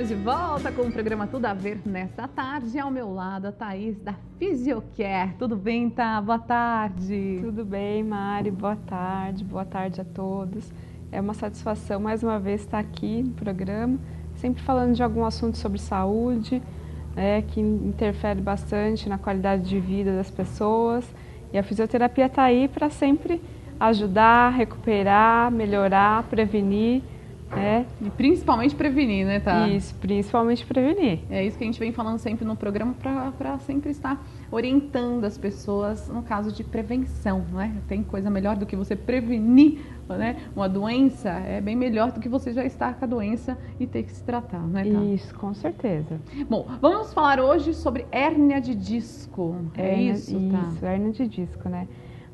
de volta com o programa Tudo a Ver nesta tarde. Ao meu lado, a Thaís da Fisiocare. Tudo bem, Tá? Boa tarde. Tudo bem, Mari. Boa tarde a todos. É uma satisfação mais uma vez estar aqui no programa, sempre falando de algum assunto sobre saúde, que interfere bastante na qualidade de vida das pessoas. E a fisioterapia está aí para sempre ajudar, recuperar, melhorar, prevenir. E principalmente prevenir, né, Tá? Isso, principalmente prevenir. É isso que a gente vem falando sempre no programa para sempre estar orientando as pessoas no caso de prevenção, né? Tem coisa melhor do que você prevenir, né? Uma doença é bem melhor do que você já estar com a doença e ter que se tratar, né, Tá? Isso, com certeza. Bom, vamos falar hoje sobre hérnia de disco. Isso, Tá? Isso, hérnia de disco, né?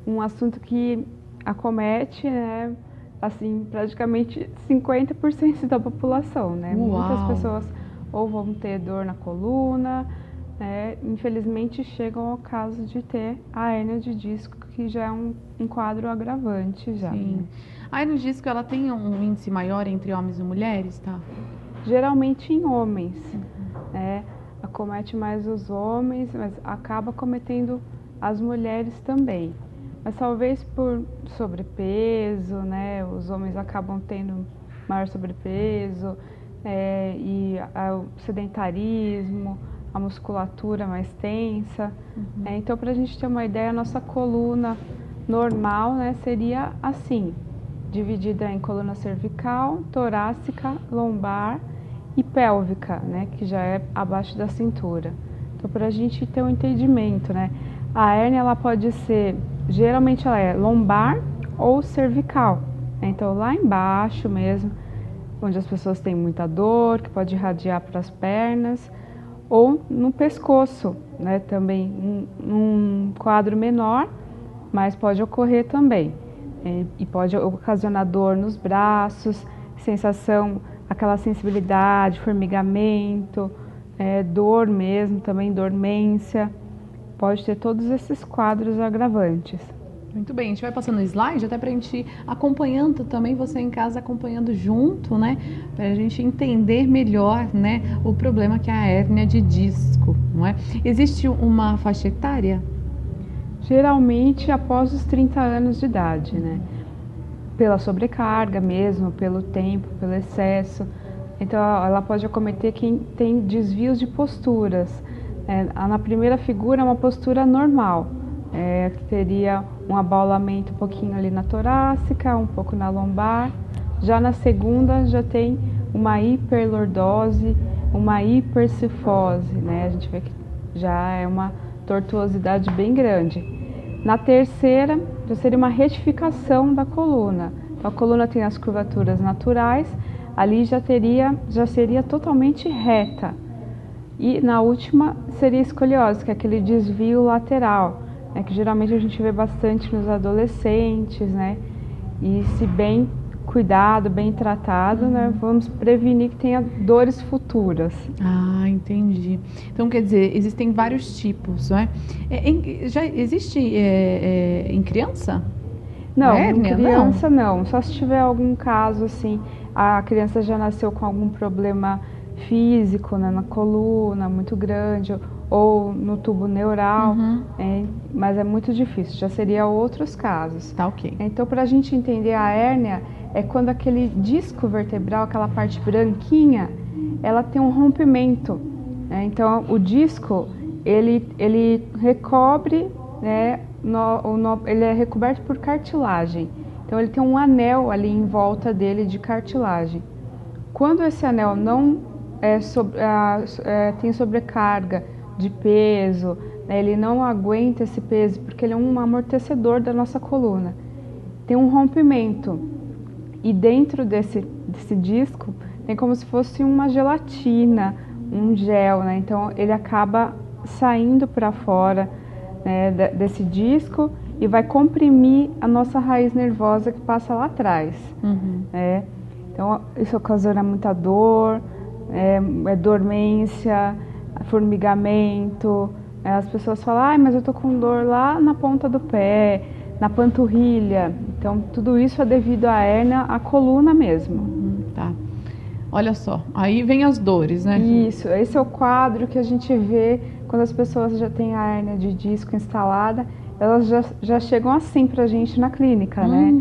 Um assunto que acomete, né? Assim, praticamente 50% da população, né? Uau. Muitas pessoas ou vão ter dor na coluna, infelizmente chegam ao caso de ter a hérnia de disco, que já é um quadro agravante já. Sim. Né? A hérnia de disco, ela tem um índice maior entre homens e mulheres, Tá? Geralmente em homens, acomete mais os homens, mas acaba cometendo as mulheres também. Mas talvez por sobrepeso, né? Os homens acabam tendo maior sobrepeso e o sedentarismo, a musculatura mais tensa. Então, para a gente ter uma ideia, a nossa coluna normal, né, seria assim, dividida em coluna cervical, torácica, lombar e pélvica, né, que já é abaixo da cintura. Então, para a gente ter um entendimento, né, a hérnia ela pode ser, geralmente ela é lombar ou cervical, né? Então lá embaixo mesmo, onde as pessoas têm muita dor, que pode irradiar para as pernas, ou no pescoço, né? Também um quadro menor, mas pode ocorrer também. E pode ocasionar dor nos braços, aquela sensibilidade, formigamento, dor mesmo, também dormência. Pode ter todos esses quadros agravantes. Muito bem, a gente vai passando o slide até para a gente ir acompanhando também, você em casa acompanhando junto, né? Para a gente entender melhor, né, o problema que é a hérnia de disco, não é? Existe uma faixa etária? Geralmente após os 30 anos de idade, né? Pela sobrecarga mesmo, pelo tempo, pelo excesso. Então ela pode acometer quem tem desvios de posturas. Na primeira figura é uma postura normal, que teria um abaulamento um pouquinho ali na torácica, um pouco na lombar. Já na segunda já tem uma hiperlordose, uma hipercifose, né? A gente vê que já é uma tortuosidade bem grande. Na terceira já seria uma retificação da coluna. Então, a coluna tem as curvaturas naturais, ali já seria totalmente reta. E na última seria escoliose, que é aquele desvio lateral, né, que geralmente a gente vê bastante nos adolescentes, né? E se bem cuidado, bem tratado, né, vamos prevenir que tenha dores futuras. Ah, entendi. Então, quer dizer, existem vários tipos, não é? Já existe em criança? Não, hérnia? em criança não. Só se tiver algum caso assim, a criança já nasceu com algum problema físico, né, na coluna muito grande ou no tubo neural, mas é muito difícil, já seria outros casos. Tá, ok. Então, para a gente entender a hérnia, é quando aquele disco vertebral, aquela parte branquinha, ela tem um rompimento. Né? Então, o disco, ele recobre, né, ele é recoberto por cartilagem. Então, ele tem um anel ali em volta dele de cartilagem. Quando esse anel não tem sobrecarga de peso, né, ele não aguenta esse peso, porque ele é um amortecedor da nossa coluna. Tem um rompimento e dentro desse disco tem como se fosse uma gelatina, um gel, né? Então ele acaba saindo para fora, né, desse disco e vai comprimir a nossa raiz nervosa que passa lá atrás. Né? Então isso ocasiona muita dor, dormência, formigamento. As pessoas falam, mas eu tô com dor lá na ponta do pé, na panturrilha. Então tudo isso é devido à hérnia, à coluna mesmo. Tá. Olha só, aí vem as dores, né? Isso, esse é o quadro que a gente vê quando as pessoas já têm a hérnia de disco instalada, elas já chegam assim pra gente na clínica, né?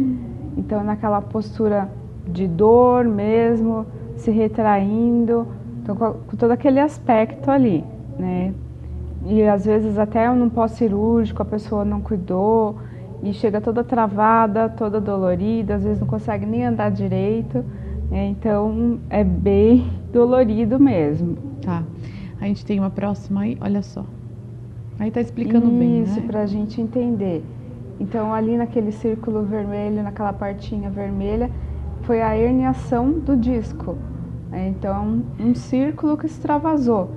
Então, naquela postura de dor mesmo, se retraindo, então, com todo aquele aspecto ali, né? E às vezes até num pós-cirúrgico a pessoa não cuidou e chega toda travada, toda dolorida, às vezes não consegue nem andar direito, né? Então é bem dolorido mesmo. Tá. A gente tem uma próxima aí, olha só. Aí tá explicando bem, né? Isso, pra gente entender. Então ali naquele círculo vermelho, naquela partinha vermelha, foi a herniação do disco. Então um círculo que extravasou.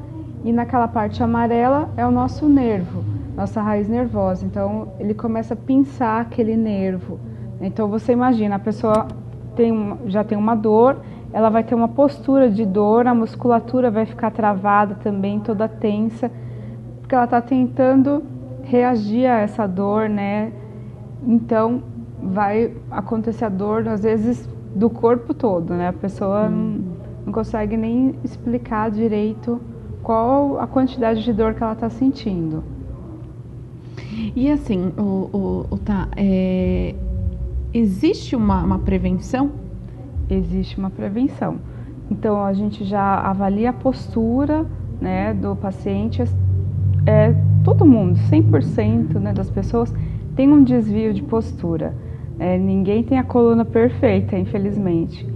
E naquela parte amarela é o nosso nervo, nossa raiz nervosa. Então ele começa a pinçar aquele nervo. Então você imagina, a pessoa já tem uma dor, ela vai ter uma postura de dor, a musculatura vai ficar travada também, toda tensa, porque ela está tentando reagir a essa dor, né? Então vai acontecer a dor, às vezes, do corpo todo, né? A pessoa não consegue nem explicar direito qual a quantidade de dor que ela está sentindo. E assim, existe uma prevenção? Existe uma prevenção. Então a gente já avalia a postura, né, do paciente. Todo mundo, 100%, né, das pessoas tem um desvio de postura. Ninguém tem a coluna perfeita, infelizmente.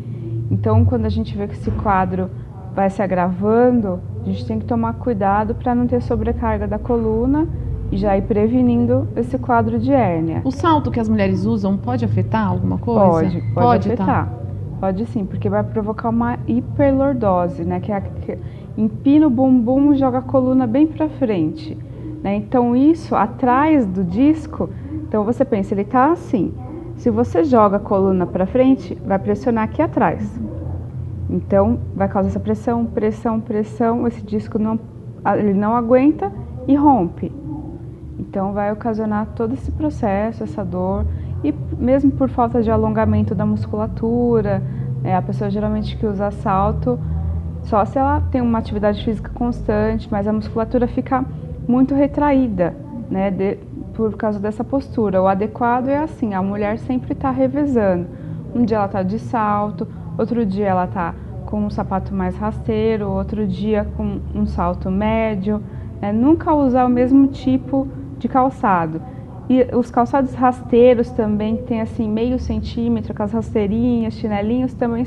Então quando a gente vê que esse quadro vai se agravando, a gente tem que tomar cuidado para não ter sobrecarga da coluna e já ir prevenindo esse quadro de hérnia. O salto que as mulheres usam pode afetar alguma coisa? Pode afetar. Tá? Pode sim, porque vai provocar uma hiperlordose, né? Que empina o bumbum e joga a coluna bem para frente, né? Então isso atrás do disco, então você pensa, ele está assim. Se você joga a coluna para frente, vai pressionar aqui atrás. Então, vai causar essa pressão, esse disco ele não aguenta e rompe. Então, vai ocasionar todo esse processo, essa dor, e mesmo por falta de alongamento da musculatura, a pessoa geralmente que usa salto, só se ela tem uma atividade física constante, mas a musculatura fica muito retraída, né, por causa dessa postura. O adequado é assim, a mulher sempre está revezando. Um dia ela está de salto, outro dia ela está com um sapato mais rasteiro, outro dia com um salto médio. Nunca usar o mesmo tipo de calçado. E os calçados rasteiros também, que tem assim meio centímetro, com as rasteirinhas, chinelinhos, também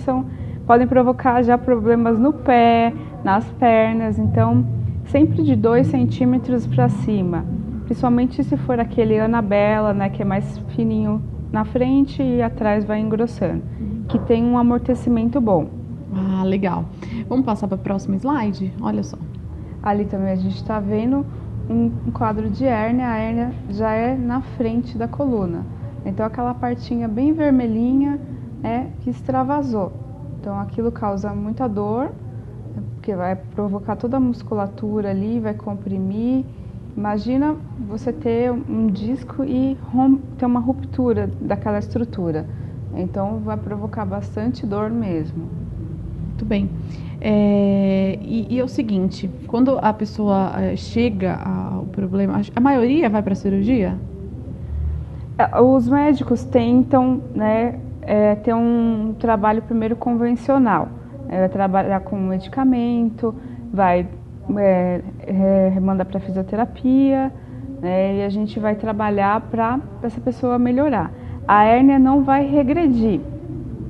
podem provocar já problemas no pé, nas pernas. Então, sempre de 2 centímetros para cima. Principalmente se for aquele Anabela, né, que é mais fininho na frente e atrás vai engrossando, que tem um amortecimento bom. Ah, legal. Vamos passar para o próximo slide? Olha só. Ali também a gente está vendo um quadro de hérnia. A hérnia já é na frente da coluna. Então aquela partinha bem vermelhinha que extravasou. Então aquilo causa muita dor, porque vai provocar toda a musculatura ali, vai comprimir. Imagina você ter um disco e ter uma ruptura daquela estrutura. Então vai provocar bastante dor mesmo. Muito bem. E é o seguinte, quando a pessoa chega ao problema, a maioria vai para a cirurgia? Os médicos tentam, né, ter um trabalho primeiro convencional. Vai trabalhar com medicamento, vai mandar para fisioterapia, né, e a gente vai trabalhar para essa pessoa melhorar. A hérnia não vai regredir,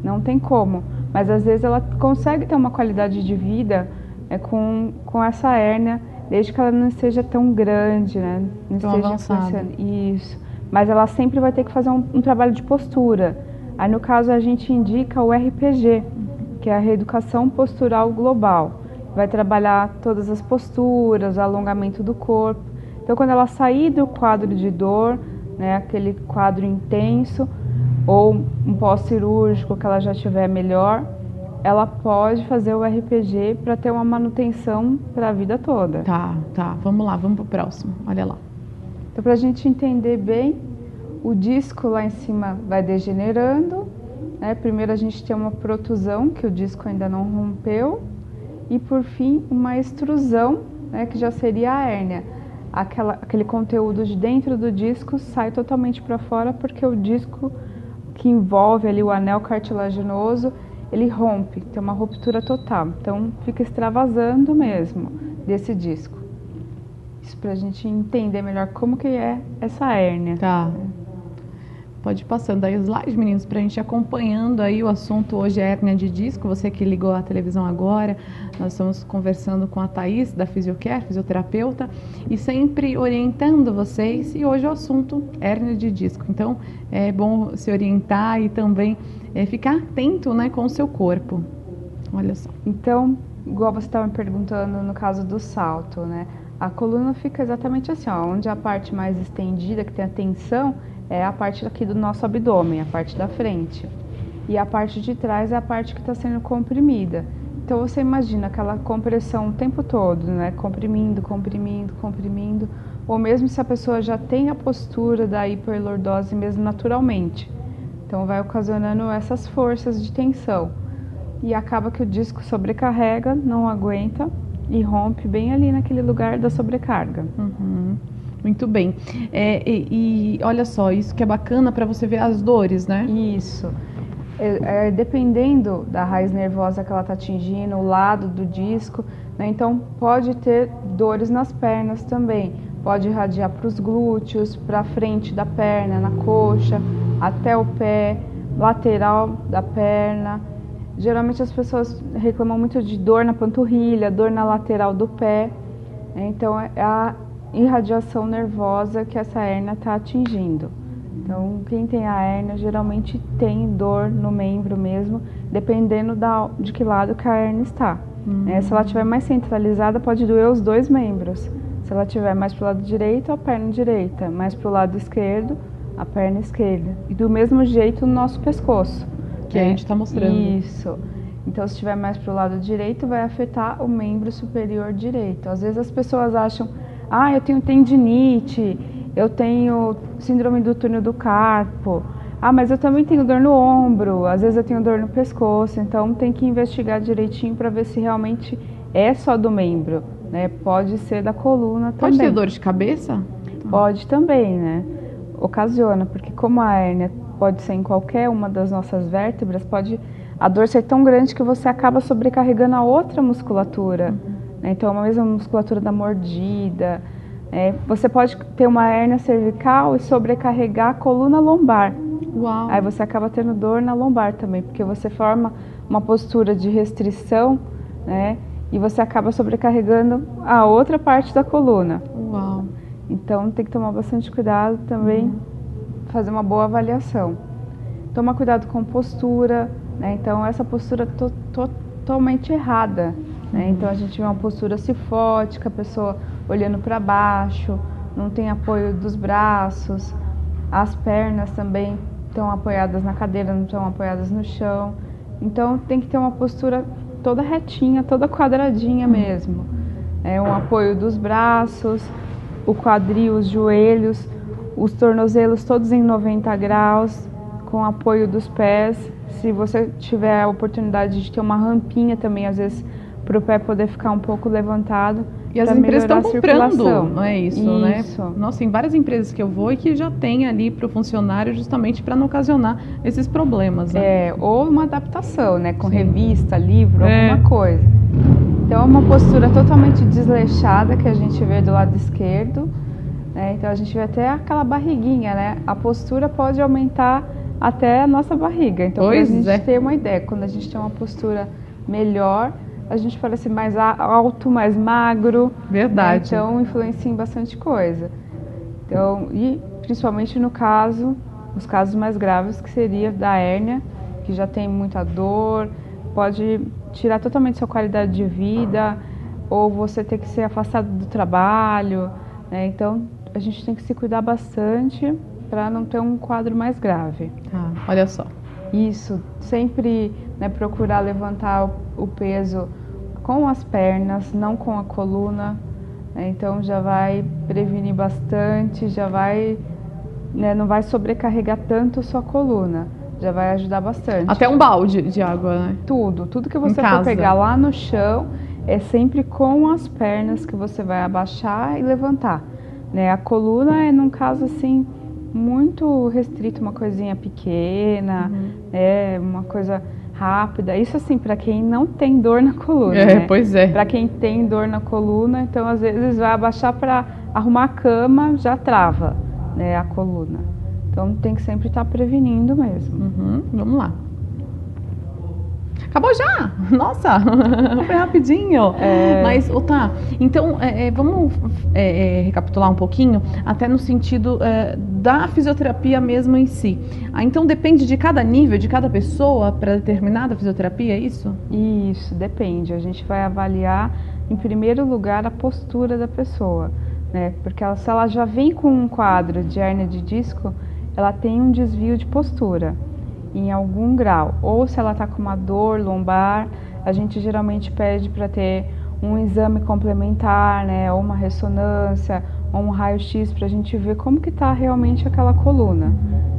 não tem como, mas às vezes ela consegue ter uma qualidade de vida com essa hérnia, desde que ela não seja tão grande, né, não tão esteja avançada. Isso, mas ela sempre vai ter que fazer um trabalho de postura. Aí no caso a gente indica o RPG, que é a Reeducação Postural Global. Vai trabalhar todas as posturas, o alongamento do corpo. Então, quando ela sair do quadro de dor, né, aquele quadro intenso, ou um pós-cirúrgico que ela já estiver melhor, ela pode fazer o RPG para ter uma manutenção para a vida toda. Tá. Vamos lá, vamos para o próximo. Olha lá. Então, para a gente entender bem, o disco lá em cima vai degenerando né? Primeiro a gente tem uma protusão, que o disco ainda não rompeu, e por fim uma extrusão, né, que já seria a hérnia. Aquele conteúdo de dentro do disco sai totalmente para fora porque o disco que envolve ali o anel cartilaginoso, ele rompe, tem uma ruptura total. Então fica extravasando mesmo desse disco. Isso para a gente entender melhor como que é essa hérnia. Tá. Pode ir passando aí os slides, meninos, para a gente ir acompanhando aí o assunto. Hoje é hérnia de disco. Você que ligou a televisão agora, nós estamos conversando com a Thaís, da Fisiocare, fisioterapeuta, e sempre orientando vocês. E hoje o assunto hérnia de disco. Então, é bom se orientar e também ficar atento, né, com o seu corpo. Olha só. Então, igual você estava me perguntando no caso do salto, né? A coluna fica exatamente assim, ó, onde a parte mais estendida, que tem a tensão, é a parte aqui do nosso abdômen, a parte da frente. E a parte de trás é a parte que está sendo comprimida. Então você imagina aquela compressão o tempo todo, né? Comprimindo, comprimindo, comprimindo. Ou mesmo se a pessoa já tem a postura da hiperlordose mesmo naturalmente. Então vai ocasionando essas forças de tensão. E acaba que o disco sobrecarrega, não aguenta e rompe bem ali naquele lugar da sobrecarga. Uhum. Muito bem. E olha só, isso que é bacana para você ver as dores, né? Isso. Dependendo da raiz nervosa que ela está atingindo, o lado do disco, né? Então pode ter dores nas pernas também. Pode irradiar para os glúteos, para a frente da perna, na coxa, até o pé, lateral da perna. Geralmente as pessoas reclamam muito de dor na panturrilha, dor na lateral do pé. Então é a irradiação nervosa que essa hérnia está atingindo. Então, quem tem a hérnia geralmente tem dor no membro mesmo, dependendo de que lado que a hérnia está. Se ela estiver mais centralizada, pode doer os dois membros. Se ela estiver mais para o lado direito, a perna direita, mais para o lado esquerdo, a perna esquerda. E do mesmo jeito no nosso pescoço. Que a gente está mostrando. Isso. Então, se estiver mais para o lado direito, vai afetar o membro superior direito. Às vezes as pessoas acham, eu tenho tendinite, eu tenho síndrome do túnel do carpo, mas eu também tenho dor no ombro, às vezes eu tenho dor no pescoço, então tem que investigar direitinho para ver se realmente é só do membro, né? Pode ser da coluna também. Pode ter dor de cabeça? Pode também, né? Ocasiona, porque como a hérnia pode ser em qualquer uma das nossas vértebras, pode a dor ser tão grande que você acaba sobrecarregando a outra musculatura. Então, a mesma musculatura da mordida. Você pode ter uma hérnia cervical e sobrecarregar a coluna lombar. Uau. Aí você acaba tendo dor na lombar também, porque você forma uma postura de restrição, né? E você acaba sobrecarregando a outra parte da coluna. Uau. Então, tem que tomar bastante cuidado também, fazer uma boa avaliação. Tomar cuidado com postura, né? Então, essa postura totalmente errada. Então a gente vê uma postura cifótica, a pessoa olhando para baixo, não tem apoio dos braços, as pernas também estão apoiadas na cadeira, não estão apoiadas no chão. Então tem que ter uma postura toda retinha, toda quadradinha mesmo. Um apoio dos braços, o quadril, os joelhos, os tornozelos todos em 90 graus, com apoio dos pés. Se você tiver a oportunidade de ter uma rampinha também, às vezes, para o pé poder ficar um pouco levantado. E as empresas estão comprando, não é isso, né? Nossa, tem várias empresas que eu vou e que já tem ali para o funcionário justamente para não ocasionar esses problemas, né? Ou uma adaptação, né? Com revista, livro, alguma coisa. Então é uma postura totalmente desleixada que a gente vê do lado esquerdo, né? Então a gente vê até aquela barriguinha, né? A postura pode aumentar até a nossa barriga. Então para a gente ter uma ideia, quando a gente tem uma postura melhor, a gente parece mais alto, mais magro. Verdade. Né? Então, influencia em bastante coisa. Então, e principalmente no caso, os casos mais graves, que seria da hérnia, que já tem muita dor, pode tirar totalmente sua qualidade de vida, ou você ter que ser afastado do trabalho, né? Então, a gente tem que se cuidar bastante para não ter um quadro mais grave. Olha só. Isso, sempre, né, procurar levantar o peso com as pernas, não com a coluna, né? Então já vai prevenir bastante, já vai, né, não vai sobrecarregar tanto sua coluna, já vai ajudar bastante. Até um balde de água, né? Tudo que você for pegar lá no chão, é sempre com as pernas que você vai abaixar e levantar, né? A coluna é, num caso assim, muito restrito, uma coisinha pequena, uma coisa rápida. Isso assim, para quem não tem dor na coluna, né? Pois é. Para quem tem dor na coluna, então às vezes vai abaixar para arrumar a cama, já trava, né, a coluna. Então tem que sempre estar prevenindo mesmo. Vamos lá. Acabou já! Nossa, foi rapidinho. Mas, tá, então vamos recapitular um pouquinho, até no sentido da fisioterapia mesmo em si. Então depende de cada nível, de cada pessoa para determinada fisioterapia, é isso? Isso, depende. A gente vai avaliar, em primeiro lugar, a postura da pessoa, né? Porque se ela já vem com um quadro de hérnia de disco, ela tem um desvio de postura em algum grau, ou se ela está com uma dor lombar, a gente geralmente pede para ter um exame complementar, né, ou uma ressonância, ou um raio-x para a gente ver como que está realmente aquela coluna.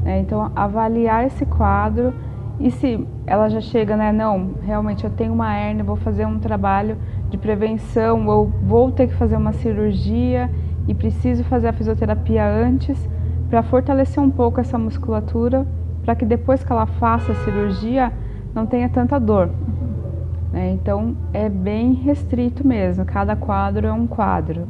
Então, avaliar esse quadro, e se ela já chega, né, não, realmente eu tenho uma hérnia, vou fazer um trabalho de prevenção, ou vou ter que fazer uma cirurgia e preciso fazer a fisioterapia antes para fortalecer um pouco essa musculatura, para que depois que ela faça a cirurgia não tenha tanta dor. Então é bem restrito mesmo, cada quadro é um quadro.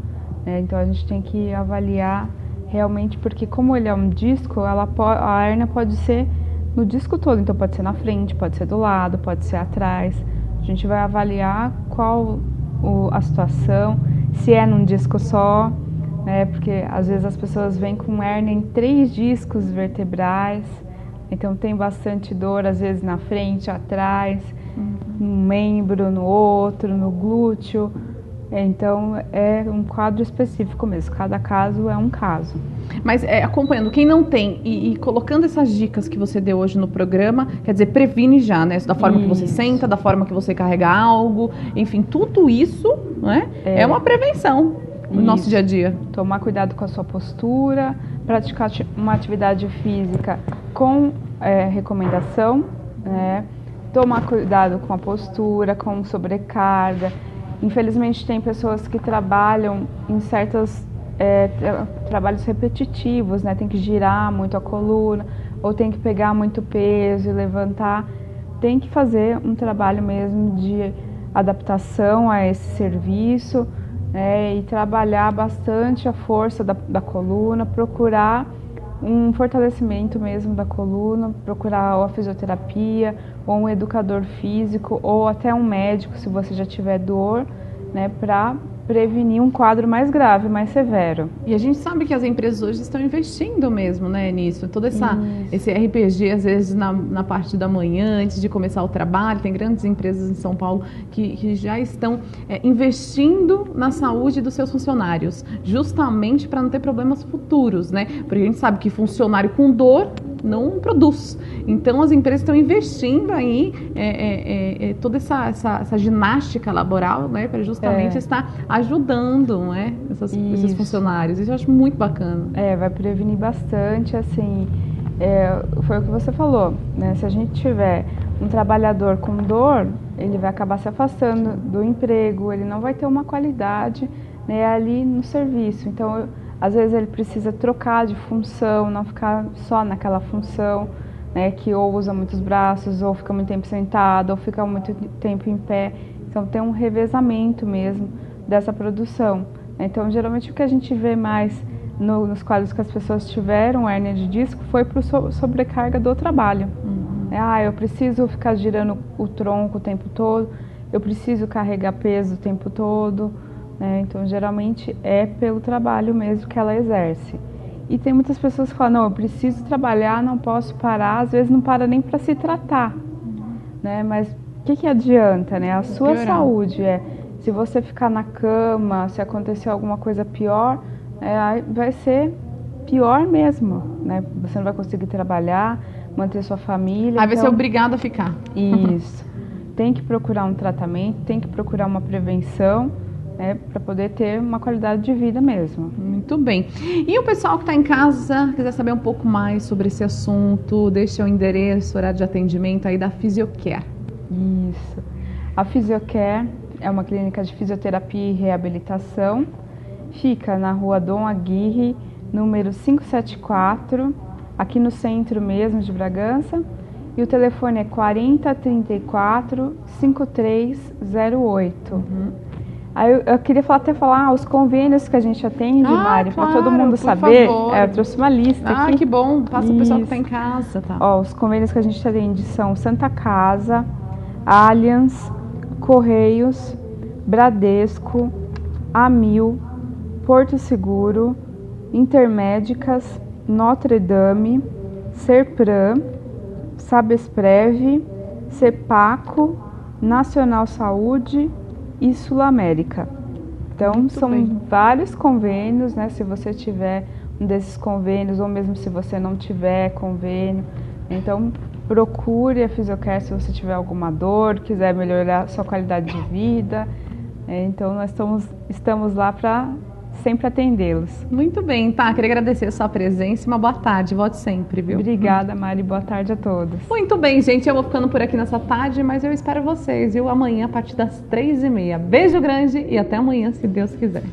Então a gente tem que avaliar realmente, porque como ele é um disco, a hérnia pode ser no disco todo, então pode ser na frente, pode ser do lado, pode ser atrás. A gente vai avaliar qual a situação, se é num disco só, né? Porque às vezes as pessoas vêm com hérnia em 3 discos vertebrais. Então tem bastante dor, às vezes na frente, atrás, num membro, no outro, no glúteo. Então é um quadro específico mesmo, cada caso é um caso. Mas acompanhando, quem não tem e colocando essas dicas que você deu hoje no programa, quer dizer, previne já, né? Da forma que você senta, da forma que você carrega algo, enfim, tudo isso, né, é uma prevenção no nosso dia a dia. Tomar cuidado com a sua postura, praticar uma atividade física com recomendação, né? Tomar cuidado com a postura, com sobrecarga. Infelizmente tem pessoas que trabalham em certos trabalhos repetitivos, né? Tem que girar muito a coluna, ou tem que pegar muito peso e levantar. Tem que fazer um trabalho mesmo de adaptação a esse serviço, e trabalhar bastante a força da coluna, procurar um fortalecimento mesmo da coluna, procurar ou a fisioterapia, ou um educador físico, ou até um médico, se você já tiver dor, né, para prevenir um quadro mais grave, mais severo. E a gente sabe que as empresas hoje estão investindo mesmo, né, nisso. Todo esse RPG, às vezes, na parte da manhã, antes de começar o trabalho. Tem grandes empresas em São Paulo que já estão investindo na saúde dos seus funcionários, justamente para não ter problemas futuros, né? Porque a gente sabe que funcionário com dor não produz. Então, as empresas estão investindo aí toda essa ginástica laboral, né, para justamente estar ajudando, né, esses funcionários. Isso eu acho muito bacana. Vai prevenir bastante, assim, foi o que você falou, né? Se a gente tiver um trabalhador com dor, ele vai acabar se afastando do emprego, ele não vai ter uma qualidade, né, ali no serviço. Então, às vezes ele precisa trocar de função, não ficar só naquela função, né, que ou usa muitos braços, ou fica muito tempo sentado, ou fica muito tempo em pé. Então tem um revezamento mesmo dessa produção. Então geralmente o que a gente vê mais nos quadros que as pessoas tiveram hérnia de disco foi por sobrecarga do trabalho. Eu preciso ficar girando o tronco o tempo todo, eu preciso carregar peso o tempo todo. Então, geralmente é pelo trabalho mesmo que ela exerce. E tem muitas pessoas que falam, não, eu preciso trabalhar, não posso parar. Às vezes não para nem para se tratar, né? Mas o que adianta, né? A sua saúde se você ficar na cama, se acontecer alguma coisa pior, vai ser pior mesmo, né? Você não vai conseguir trabalhar, manter sua família. Vai ser obrigado a ficar. Isso. Tem que procurar um tratamento, tem que procurar uma prevenção, né, para poder ter uma qualidade de vida mesmo. Muito bem. E o pessoal que está em casa, quiser saber um pouco mais sobre esse assunto, deixa o endereço, horário de atendimento aí da Fisiocare. Isso. A Fisiocare é uma clínica de fisioterapia e reabilitação. Fica na rua Dom Aguirre, número 574, aqui no centro mesmo de Bragança. E o telefone é 4034 5308. Aí eu queria falar os convênios que a gente atende, Mari, claro, para todo mundo saber. favor. Eu trouxe uma lista aqui. Que bom. Passa o pessoal que está em casa. Tá. Ó, os convênios que a gente atende são Santa Casa, Allianz, Correios, Bradesco, Amil, Porto Seguro, Intermédicas, Notre Dame, Serpran, Sabesprev, Sepaco, Nacional Saúde e Sul América. Então, são vários convênios, né? Se você tiver um desses convênios, ou mesmo se você não tiver convênio, então procure a Fisiocare se você tiver alguma dor, quiser melhorar sua qualidade de vida. Então, nós estamos lá para sempre atendê-los. Muito bem, tá? Queria agradecer a sua presença e uma boa tarde. Volte sempre, viu? Obrigada, Mari. Boa tarde a todos. Muito bem, gente. Eu vou ficando por aqui nessa tarde, mas eu espero vocês, viu? Amanhã, a partir das 3h30. Beijo grande e até amanhã, se Deus quiser.